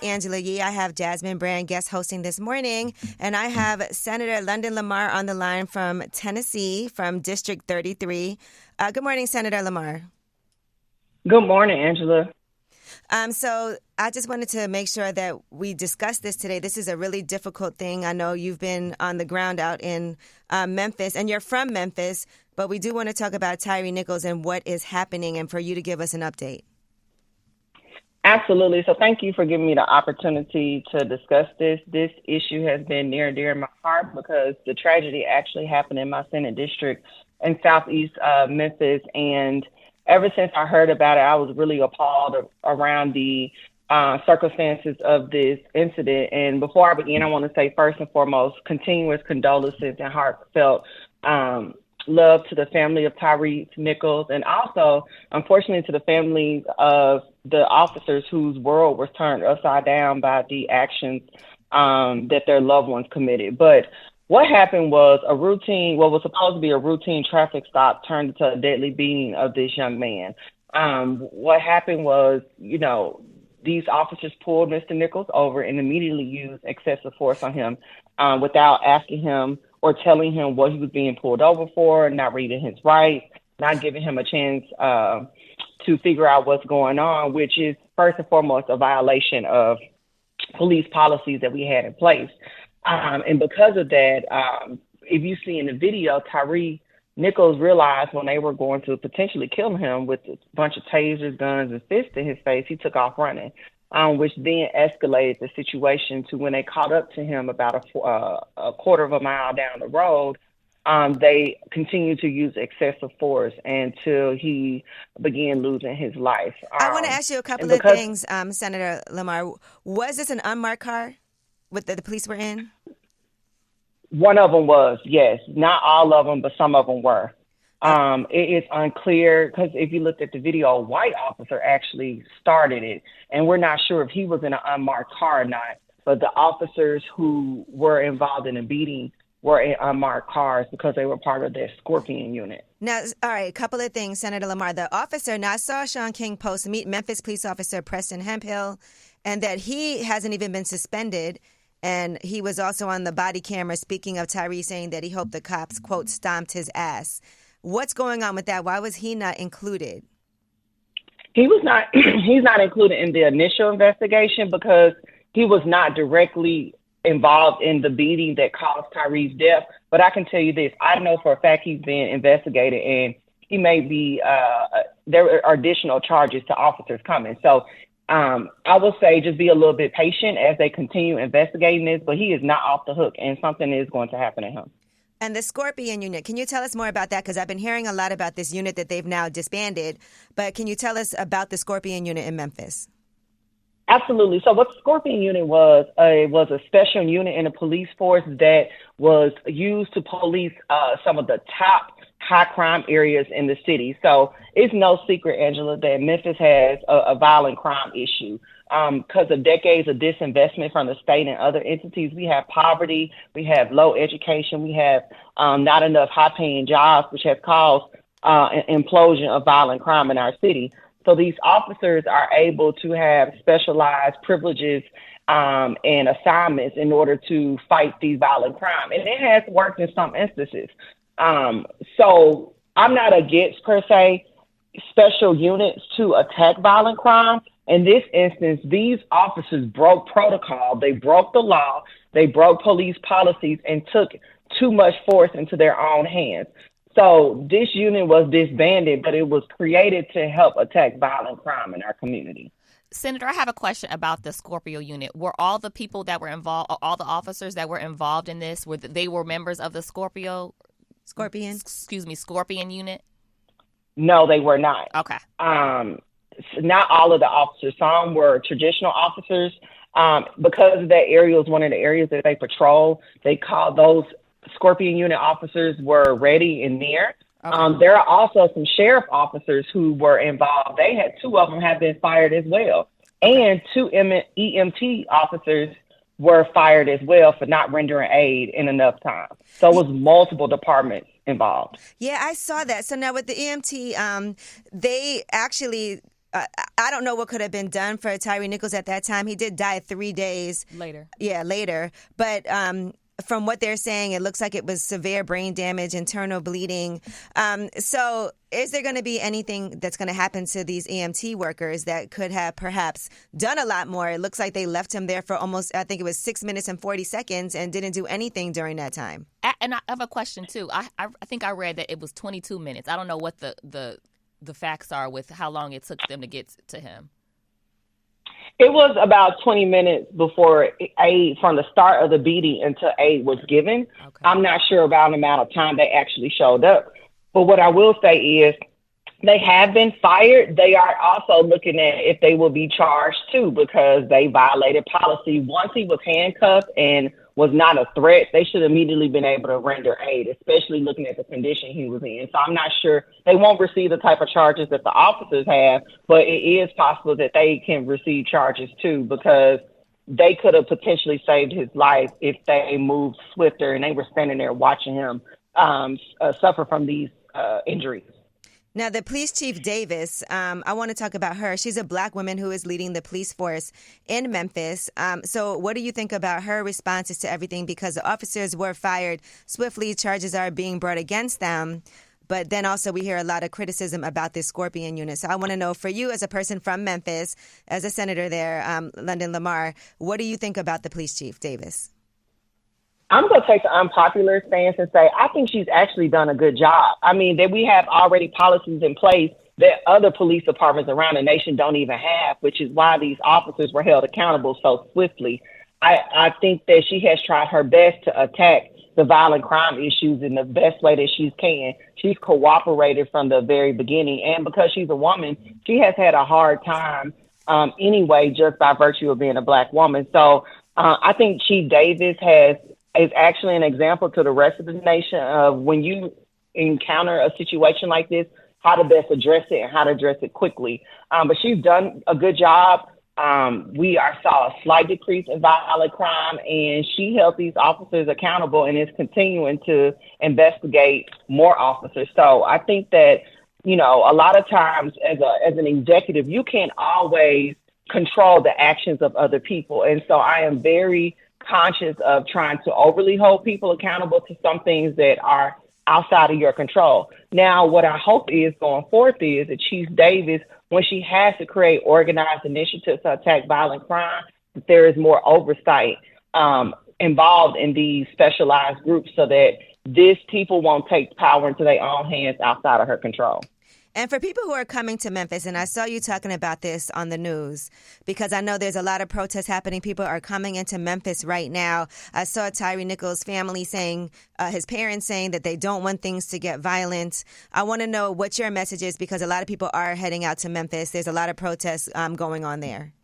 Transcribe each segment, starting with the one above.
Angela Yee. I have Jasmine Brand guest hosting this morning, and I have Senator London Lamar on the line from Tennessee, from District 33. Good morning, Senator Lamar. Good morning, Angela. So I just wanted to make sure that we discuss this today. This is a really difficult thing. I know you've been on the ground out in Memphis, and you're from Memphis, but we do want to talk about Tyre Nichols and what is happening, and for you to give us an update. Absolutely. So thank you for giving me the opportunity to discuss this. This issue has been near and dear to my heart because the tragedy actually happened in my Senate district in Southeast Memphis. And ever since I heard about it, I was really appalled around the circumstances of this incident. And before I begin, I want to say first and foremost, continuous condolences and heartfelt love to the family of Tyre Nichols, and also, unfortunately, to the families of the officers whose world was turned upside down by the actions that their loved ones committed. But what happened was what was supposed to be a routine traffic stop turned into a deadly beating of this young man. What happened was, these officers pulled Mr. Nichols over and immediately used excessive force on him without asking him or telling him what he was being pulled over for, not reading his rights, not giving him a chance to figure out what's going on, which is first and foremost a violation of police policies that we had in place. And because of that, if you see in the video, Tyre Nichols realized when they were going to potentially kill him with a bunch of tasers, guns, and fists in his face, he took off running. Which then escalated the situation to when they caught up to him about a quarter of a mile down the road, they continued to use excessive force until he began losing his life. I want to ask you a couple of things, Senator Lamar. Was this an unmarked car that the police were in? One of them was, yes. Not all of them, but some of them were. It is unclear because if you looked at the video, a white officer actually started it, and we're not sure if he was in an unmarked car or not. But the officers who were involved in the beating were in unmarked cars because they were part of their Scorpion unit. Now, all right, a couple of things, Senator Lamar. The officer, now I saw Sean King post, meet Memphis police officer Preston Hemphill, and that he hasn't even been suspended. And he was also on the body camera speaking of Tyre, saying that he hoped the cops, quote, stomped his ass. What's going on with that? Why was he not included? He was not. He's not included in the initial investigation because he was not directly involved in the beating that caused Tyre's death. But I can tell you this: I know for a fact he's being investigated, and he may be. There are additional charges to officers coming. So I will say just be a little bit patient as they continue investigating this. But he is not off the hook, and something is going to happen to him. And the Scorpion unit, can you tell us more about that? Because I've been hearing a lot about this unit that they've now disbanded. But can you tell us about the Scorpion unit in Memphis? Absolutely. So what the Scorpion unit was a special unit in the police force that was used to police some of the top high crime areas in the city. So it's no secret, Angela, that Memphis has a violent crime issue. Because of decades of disinvestment from the state and other entities, we have poverty, we have low education, we have not enough high-paying jobs, which has caused an implosion of violent crime in our city. So these officers are able to have specialized privileges and assignments in order to fight these violent crime. And it has worked in some instances. So I'm not against, per se, special units to attack violent crime. In this instance, these officers broke protocol, they broke the law, they broke police policies, and took too much force into their own hands. So this unit was disbanded, but it was created to help attack violent crime in our community. Senator, I have a question about the Scorpio unit. Were all the people that were involved, all the officers that were involved in this, they were members of the Scorpion unit? No, they were not. Okay. Not all of the officers. Some were traditional officers. Because that area was one of the areas that they patrol, they called those Scorpion unit officers were ready and near. Okay. There are also some sheriff officers who were involved. Two of them have been fired as well. And two EMT officers were fired as well for not rendering aid in enough time. So it was multiple departments involved. Yeah, I saw that. So now with the EMT, they actually I don't know what could have been done for Tyre Nichols at that time. He did die 3 days later. Yeah, later. But from what they're saying, it looks like it was severe brain damage, internal bleeding. So is there going to be anything that's going to happen to these EMT workers that could have perhaps done a lot more? It looks like they left him there for almost, I think it was 6 minutes and 40 seconds and didn't do anything during that time. And I have a question, too. I think I read that it was 22 minutes. I don't know what the facts are with how long it took them to get to him. It was about 20 minutes before aid, from the start of the beating until aid was given. Okay. I'm not sure about the amount of time they actually showed up. But what I will say is they have been fired. They are also looking at if they will be charged too, because they violated policy. Once he was handcuffed and was not a threat, they should immediately been able to render aid, especially looking at the condition he was in. So I'm not sure they won't receive the type of charges that the officers have, but it is possible that they can receive charges too, because they could have potentially saved his life if they moved swifter and they were standing there watching him suffer from these injuries. Now, the police chief, Davis, I want to talk about her. She's a Black woman who is leading the police force in Memphis. So what do you think about her responses to everything? Because the officers were fired swiftly. Charges are being brought against them. But then also we hear a lot of criticism about this Scorpion unit. So I want to know, for you as a person from Memphis, as a senator there, London Lamar, what do you think about the police chief, Davis? I'm going to take the unpopular stance and say I think she's actually done a good job. I mean, that we have already policies in place that other police departments around the nation don't even have, which is why these officers were held accountable so swiftly. I think that she has tried her best to attack the violent crime issues in the best way that she can. She's cooperated from the very beginning. And because she's a woman, she has had a hard time anyway, just by virtue of being a Black woman. So I think Chief Davis is actually an example to the rest of the nation of when you encounter a situation like this, how to best address it and how to address it quickly. But she's done a good job. We saw a slight decrease in violent crime, and she held these officers accountable and is continuing to investigate more officers. So I think that, you know, a lot of times as an executive, you can't always control the actions of other people. And so I am very conscious of trying to overly hold people accountable to some things that are outside of your control. Now, what I hope is going forth is that Chief Davis, when she has to create organized initiatives to attack violent crime, that there is more oversight involved in these specialized groups so that these people won't take power into their own hands outside of her control. And for people who are coming to Memphis, and I saw you talking about this on the news, because I know there's a lot of protests happening. People are coming into Memphis right now. I saw Tyre Nichols' family saying, his parents saying that they don't want things to get violent. I want to know what your message is, because a lot of people are heading out to Memphis. There's a lot of protests going on there.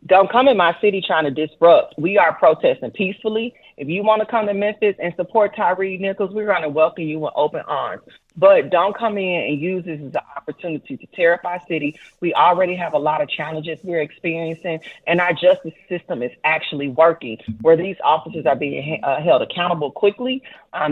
Don't come in my city trying to disrupt. We are protesting peacefully. If you want to come to Memphis and support Tyre Nichols, we're going to welcome you with open arms. But don't come in and use this as an opportunity to tear up our city. We already have a lot of challenges we're experiencing, and our justice system is actually working, where these officers are being held accountable quickly.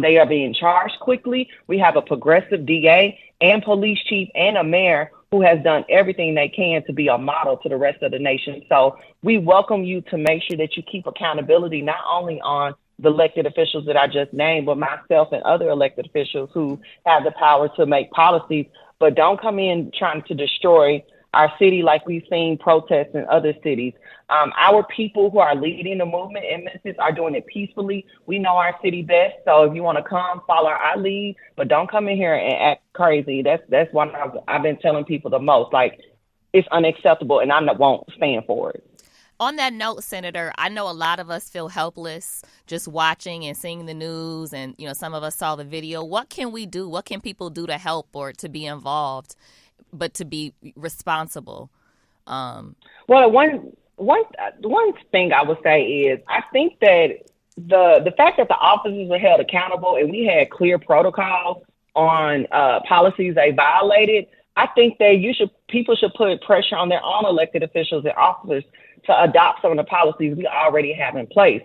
They are being charged quickly. We have a progressive DA and police chief and a mayor who has done everything they can to be a model to the rest of the nation. So we welcome you to make sure that you keep accountability not only on the elected officials that I just named, but myself and other elected officials who have the power to make policies, but don't come in trying to destroy our city like we've seen protests in other cities. Our people who are leading the movement in Memphis are doing it peacefully. We know our city best, so if you want to come, follow our lead, but don't come in here and act crazy. That's what I've been telling people the most. Like, it's unacceptable, and I won't stand for it. On that note, Senator, I know a lot of us feel helpless just watching and seeing the news, and some of us saw the video. What can we do? What can people do to help or to be involved, but to be responsible? Well, one thing I would say is I think that the fact that the officers were held accountable and we had clear protocols on policies they violated, I think that people should put pressure on their own elected officials and officers to adopt some of the policies we already have in place.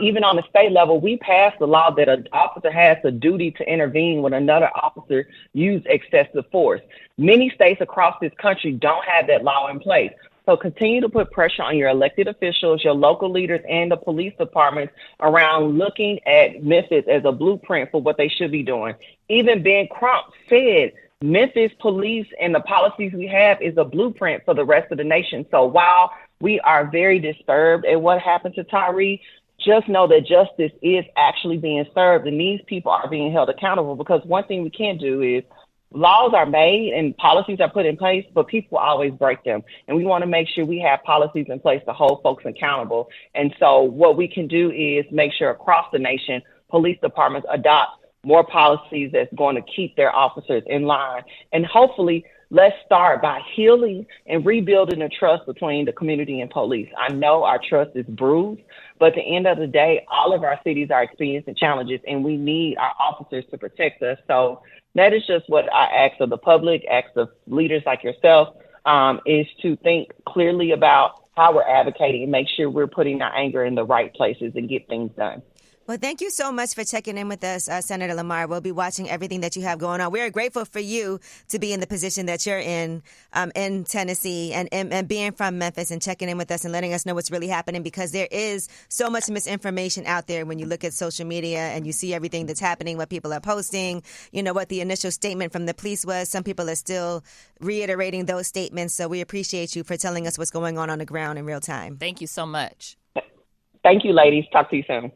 Even on the state level, we passed the law that an officer has the duty to intervene when another officer uses excessive force. Many states across this country don't have that law in place. So continue to put pressure on your elected officials, your local leaders, and the police departments around looking at Memphis as a blueprint for what they should be doing. Even Ben Crump said Memphis police and the policies we have is a blueprint for the rest of the nation. So while we are very disturbed at what happened to Tyre, just know that justice is actually being served and these people are being held accountable, because one thing we can't do is laws are made and policies are put in place, but people always break them. And we want to make sure we have policies in place to hold folks accountable. And so what we can do is make sure across the nation, police departments adopt more policies that's going to keep their officers in line. And hopefully, let's start by healing and rebuilding the trust between the community and police. I know our trust is bruised, but at the end of the day, all of our cities are experiencing challenges, and we need our officers to protect us. So that is just what I ask of the public, ask of leaders like yourself, is to think clearly about how we're advocating and make sure we're putting our anger in the right places and get things done. Well, thank you so much for checking in with us, Senator Lamar. We'll be watching everything that you have going on. We're grateful for you to be in the position that you're in Tennessee and being from Memphis and checking in with us and letting us know what's really happening, because there is so much misinformation out there when you look at social media and you see everything that's happening, what people are posting, what the initial statement from the police was. Some people are still reiterating those statements. So we appreciate you for telling us what's going on the ground in real time. Thank you so much. Thank you, ladies. Talk to you soon.